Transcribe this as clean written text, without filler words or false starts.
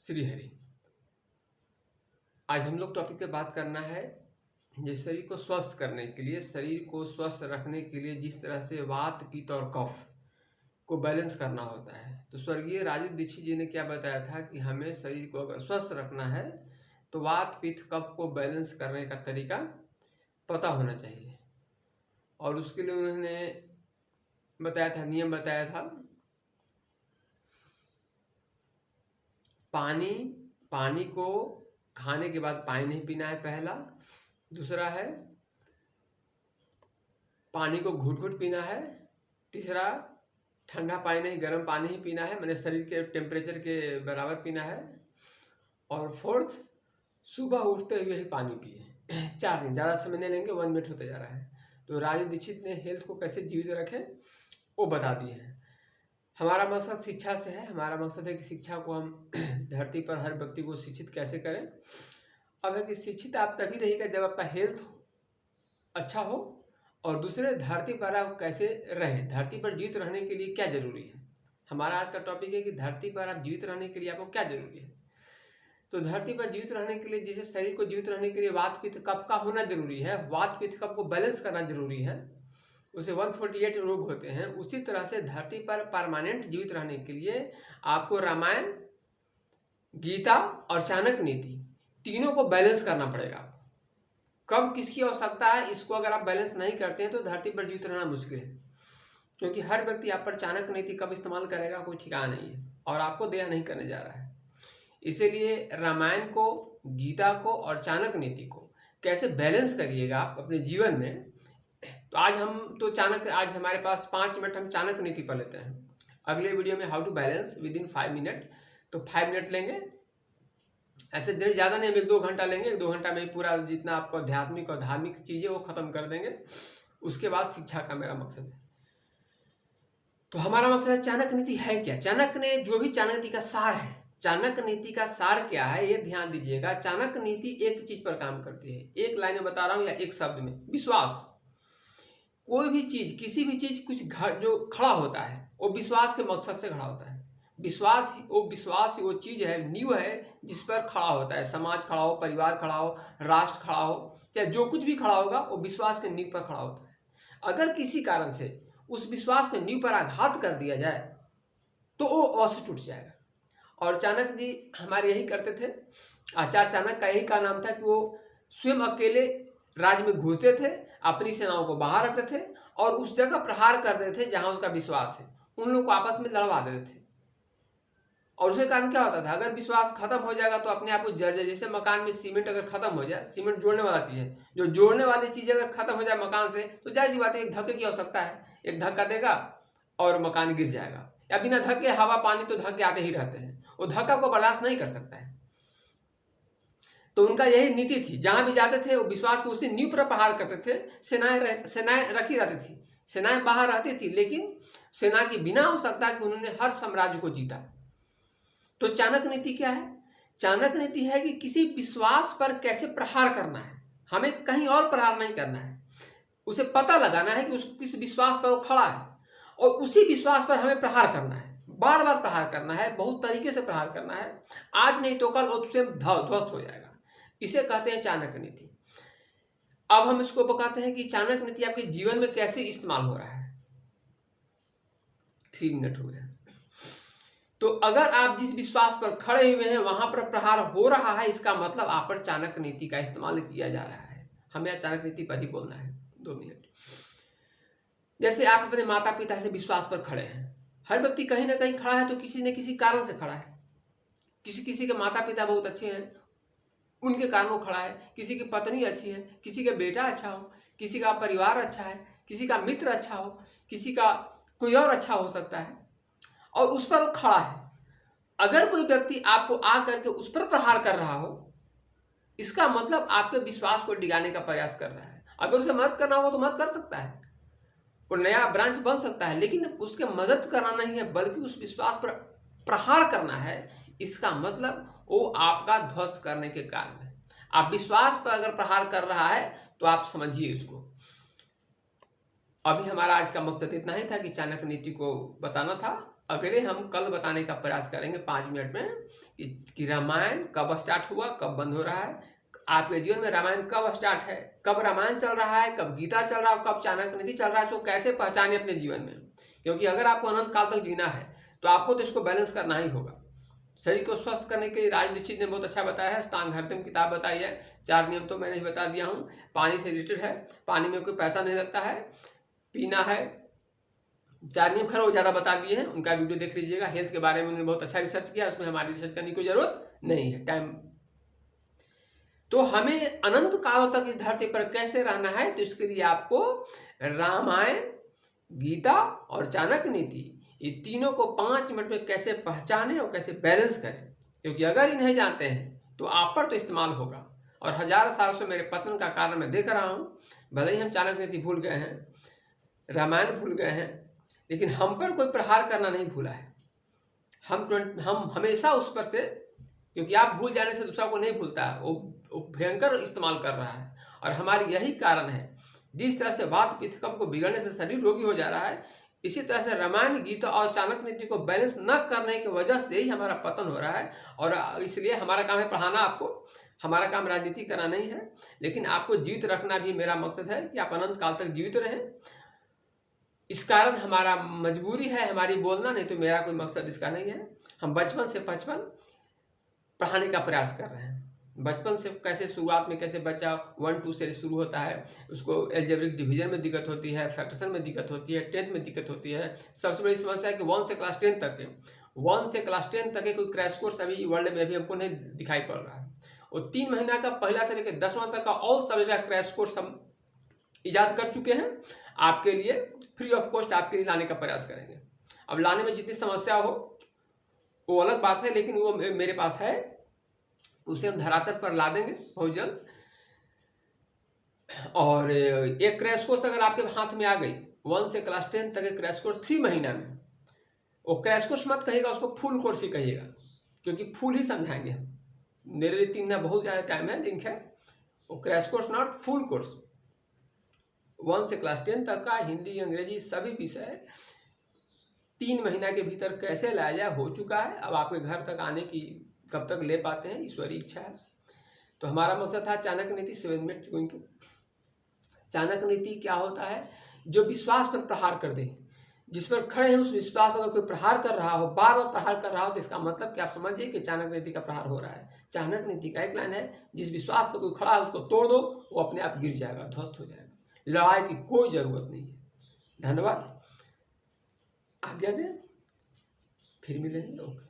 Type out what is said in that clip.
श्री हरि। आज हम लोग टॉपिक पे बात करना है ये शरीर को स्वस्थ करने के लिए, शरीर को स्वस्थ रखने के लिए जिस तरह से वात पित्त और कफ को बैलेंस करना होता है। तो स्वर्गीय राजू दीक्षित जी ने क्या बताया था कि हमें शरीर को अगर स्वस्थ रखना है तो वात पित्त कफ को बैलेंस करने का तरीका पता होना चाहिए। और उसके लिए उन्होंने बताया था, नियम बताया था, पानी को खाने के बाद पानी नहीं पीना है पहला। दूसरा है पानी को घुट घुट पीना है। तीसरा ठंडा पानी नहीं, गर्म पानी ही पीना है, मैंने शरीर के टेम्परेचर के बराबर पीना है। और फोर्थ, सुबह उठते हुए ही पानी पिए। 4 दिन, ज़्यादा समय नहीं लेंगे, 1 मिनट होते जा रहा है। तो राजू दीक्षित ने हेल्थ को कैसे जीवित रखें वो बता दिए हैं। हमारा मकसद शिक्षा से है। हमारा मकसद है कि शिक्षा को हम धरती पर हर व्यक्ति को शिक्षित कैसे करें। अब है कि शिक्षित आप तभी रहिएगा जब आपका हेल्थ अच्छा हो, और दूसरे धरती पर आप कैसे रहें, धरती पर जीवित रहने के लिए क्या जरूरी है। हमारा आज का टॉपिक है कि धरती पर आप जीवित रहने के लिए आपको क्या जरूरी है। तो धरती पर जीवित रहने के लिए, जैसे शरीर को जीवित रहने के लिए वात पित्त कफ का होना जरूरी है, वात पित्त कफ को बैलेंस करना जरूरी है, उसे 148 रोग होते हैं। उसी तरह से धरती पर परमानेंट जीवित रहने के लिए आपको रामायण, गीता और चाणक्य नीति तीनों को बैलेंस करना पड़ेगा। कब किसकी आवश्यकता है, इसको अगर आप बैलेंस नहीं करते हैं तो धरती पर जीवित रहना मुश्किल है, क्योंकि हर व्यक्ति आप पर चाणक्य नीति कब इस्तेमाल करेगा कोई ठिकाना नहीं है, और आपको दया नहीं करने जा रहा है। इसीलिए रामायण को, गीता को और चाणक्य नीति को कैसे बैलेंस करिएगा आप अपने जीवन में। तो आज आज हमारे पास 5 मिनट हम चाणक्य नीति पढ़ लेते हैं। अगले वीडियो में how to balance within 5 minute, तो 5 मिनट लेंगे। ऐसे देर ज़्यादा नहीं, हम 1-2 घंटा लेंगे। 1-2 घंटा में पूरा जितना आपको आध्यात्मिक और धार्मिक चीज़ें वो ख़त्म कर देंगे। उसके बाद शिक्षा का मेरा मकसद है। तो हमारा मकसद है चाणक्य नीति है क्या। चाणक्य ने जो भी चाणक्य नीति का सार है, चाणक्य नीति का सार क्या है ये ध्यान दीजिएगा। चाणक्य नीति एक चीज़ पर काम करती है, एक लाइन में बता रहा हूँ या एक शब्द में, विश्वास। कोई भी चीज़, किसी भी चीज़ कुछ जो खड़ा होता है वो विश्वास के मकसद से खड़ा होता है। विश्वास वो चीज़ है, नींव है जिस पर खड़ा होता है। समाज खड़ा हो, परिवार खड़ा हो, राष्ट्र खड़ा हो, चाहे जो कुछ भी खड़ा होगा वो विश्वास के नींव पर खड़ा होता है। अगर किसी कारण से उस विश्वास के नींव पर आघात कर दिया जाए तो वो अवश्य टूट जाएगा। और चाणक्य जी हमारे यही करते थे। आचार्य चाणक्य का यही का नाम था कि वो स्वयं अकेले राज्य में घुसते थे, अपनी सेनाओं को बाहर रखते थे और उस जगह प्रहार करते थे जहां उसका विश्वास है, उन लोगों को आपस में लड़वा देते थे। और उसके कारण क्या होता था, अगर विश्वास खत्म हो जाएगा तो अपने आप को जड़ जाए। जैसे मकान में सीमेंट अगर खत्म हो जाए, सीमेंट जोड़ने वाला चीज़ है, जो जोड़ने वाली चीज़ अगर खत्म हो जाए मकान से, तो जाहिर सी बात है एक धक्के की आवश्यकता है। एक धक्का देगा और मकान गिर जाएगा, या बिना धक्के हवा पानी तो धक्के आते ही रहते हैं, वो धक्का को बर्दाश्त नहीं कर सकता है। तो उनका यही नीति थी, जहां भी जाते थे वो विश्वास को उसी नींव पर प्रहार करते थे। सेनाएं रखी रहती थी, सेनाएं बाहर रहती थी, लेकिन सेना की बिना आवश्यकता कि उन्होंने हर साम्राज्य को जीता। तो चाणक्य नीति क्या है? चाणक्य नीति है कि किसी विश्वास पर कैसे प्रहार करना है, हमें कहीं और प्रहार नहीं करना है। उसे पता लगाना है कि किस विश्वास पर वो खड़ा है और उसी विश्वास पर हमें प्रहार करना है, बार बार प्रहार करना है, बहुत तरीके से प्रहार करना है। आज नहीं तो कल वो स्वयं ध्वस्त हो जाएगा। इसे कहते हैं चाणक्य नीति। अब हम इसको बताते हैं कि चाणक्य नीति आपके जीवन में कैसे इस्तेमाल हो रहा है। 3 मिनट हो गया। तो अगर आप जिस विश्वास पर खड़े हुए हैं वहां पर प्रहार हो रहा है, इसका मतलब आप पर चाणक्य नीति का इस्तेमाल किया जा रहा है। हमें चाणक्य नीति पर ही बोलना है। 2 मिनट। जैसे आप अपने माता पिता से विश्वास पर खड़े हैं, हर व्यक्ति कहीं ना कहीं खड़ा है तो किसी न किसी कारण से खड़ा है। किसी के माता पिता बहुत अच्छे हैं, उनके कारण वो खड़ा है। किसी की पत्नी अच्छी है, किसी का बेटा अच्छा हो, किसी का परिवार अच्छा है, किसी का मित्र अच्छा हो, किसी का कोई और अच्छा हो सकता है, और उस पर वो खड़ा है। अगर कोई व्यक्ति आपको आ करके उस पर प्रहार कर रहा हो, इसका मतलब आपके विश्वास को डिगाने का प्रयास कर रहा है। अगर उसे मदद करना हो तो मदद कर सकता है, वो नया ब्रांच बन सकता है, लेकिन उसके मदद करना नहीं है बल्कि उस विश्वास पर प्रहार करना है। इसका मतलब वो आपका ध्वस्त करने के कारण है। आप विश्वास पर अगर प्रहार कर रहा है तो आप समझिए इसको। अभी हमारा आज का मकसद इतना ही था कि चाणक्य नीति को बताना था। अगले हम कल बताने का प्रयास करेंगे 5 मिनट में कि रामायण कब स्टार्ट हुआ, कब बंद हो रहा है। आपके जीवन में रामायण कब स्टार्ट है, कब रामायण चल रहा है, कब गीता चल रहा है, कब चाणक्य नीति चल रहा है, उसको कैसे पहचाने अपने जीवन में। क्योंकि अगर आपको अनंत काल तक जीना है तो आपको तो इसको बैलेंस करना ही होगा। शरीर को स्वस्थ करने के लिए राज दीक्षित ने बहुत अच्छा बताया है, अष्टांग हृदय किताब बताई है। 4 नियम तो मैंने ही बता दिया हूँ। पानी से रिलेटेड है, पानी में कोई पैसा नहीं लगता है, पीना है। 4 नियम खैर वो ज़्यादा बता दिए हैं, उनका वीडियो देख लीजिएगा। हेल्थ के बारे में उन्होंने बहुत अच्छा रिसर्च किया, उसमें हमारी रिसर्च करने की जरूरत नहीं है टाइम। तो हमें अनंत कालों तक इस धरती पर कैसे रहना है, तो इसके लिए आपको रामायण, गीता और चाणक्य नीति, ये तीनों को 5 मिनट में कैसे पहचानें और कैसे बैलेंस करें। क्योंकि अगर इन्हें जानते हैं तो आप पर तो इस्तेमाल होगा। और 1000 साल से मेरे पतन का कारण मैं देख रहा हूँ। भले ही हम चाणक्य नीति भूल गए हैं, रामायण भूल गए हैं, लेकिन हम पर कोई प्रहार करना नहीं भूला है। हम हमेशा उस पर से, क्योंकि आप भूल जाने से दूसरा को नहीं भूलता है, वो भयंकर इस्तेमाल कर रहा है। और हमारी यही कारण है, जिस तरह से वात पित्त कफ को बिगड़ने से शरीर रोगी हो जा रहा है, इसी तरह से रामायण, गीता और चाणक्य नीति को बैलेंस न करने की वजह से ही हमारा पतन हो रहा है। और इसलिए हमारा काम है पढ़ाना आपको, हमारा काम राजनीति करना नहीं है। लेकिन आपको जीवित रखना भी मेरा मकसद है कि आप अनंत काल तक जीवित रहें। इस कारण हमारा मजबूरी है हमारी बोलना, नहीं तो मेरा कोई मकसद इसका नहीं है। हम बचपन से 55 पढ़ाने का प्रयास कर रहे हैं। बचपन से कैसे शुरुआत में कैसे बच्चा 1-2 से शुरू होता है, उसको एल्जेब्रिक डिवीजन में दिक्कत होती है, फ्रैक्शन में दिक्कत होती है, 10th में दिक्कत होती है। सबसे बड़ी समस्या है कि 1 से क्लास 10 तक है, 1 से क्लास 10 तक के कोई क्रैश कोर्स अभी वर्ल्ड में अभी हमको नहीं दिखाई पड़ रहा है। और 3 महीना का पहला से लेकर 10वां तक का ऑल सब्जेक्ट का क्रैश कोर्स हम ईजाद कर चुके हैं। आपके लिए फ्री ऑफ कॉस्ट आपके लिए लाने का प्रयास करेंगे। अब लाने में जितनी समस्या हो वो अलग बात है, लेकिन वो मेरे पास है, उसे हम धरातल पर ला देंगे बहुत जल्द। और एक क्रैश कोर्स अगर आपके हाथ में आ गई, 1 से क्लास 10 तक एक क्रैश कोर्स 3 महीना में, वो क्रैश कोर्स मत कहिएगा, उसको फुल कोर्स ही कहिएगा, क्योंकि फुल ही समझाएंगे हम। मेरे लिए 3 महीना बहुत ज़्यादा टाइम है, लेकिन खैर वो crash course not full course. 1 से क्लास 10 तक का हिंदी, अंग्रेजी सभी विषय 3 महीना के भीतर कैसे लाया जाए हो चुका है। अब आपके घर तक आने की कब तक ले पाते हैं, ईश्वरीय इच्छा है। तो हमारा मकसद था चाणक्य नीति 7 मिनट गोइंग टू। चाणक्य नीति क्या होता है, जो विश्वास पर प्रहार कर दे, जिस पर खड़े हैं उस विश्वास पर अगर कोई प्रहार कर रहा हो, बार बार प्रहार कर रहा हो, तो इसका मतलब कि आप समझिए कि चाणक्य नीति का प्रहार हो रहा है। चाणक्य नीति का एक लाइन है, जिस विश्वास पर कोई खड़ा है उसको तोड़ दो, वो अपने आप गिर जाएगा, ध्वस्त हो जाएगा। लड़ाई की कोई जरूरत नहीं है। धन्यवाद, आज्ञा दें, फिर मिलेंगे। ओके।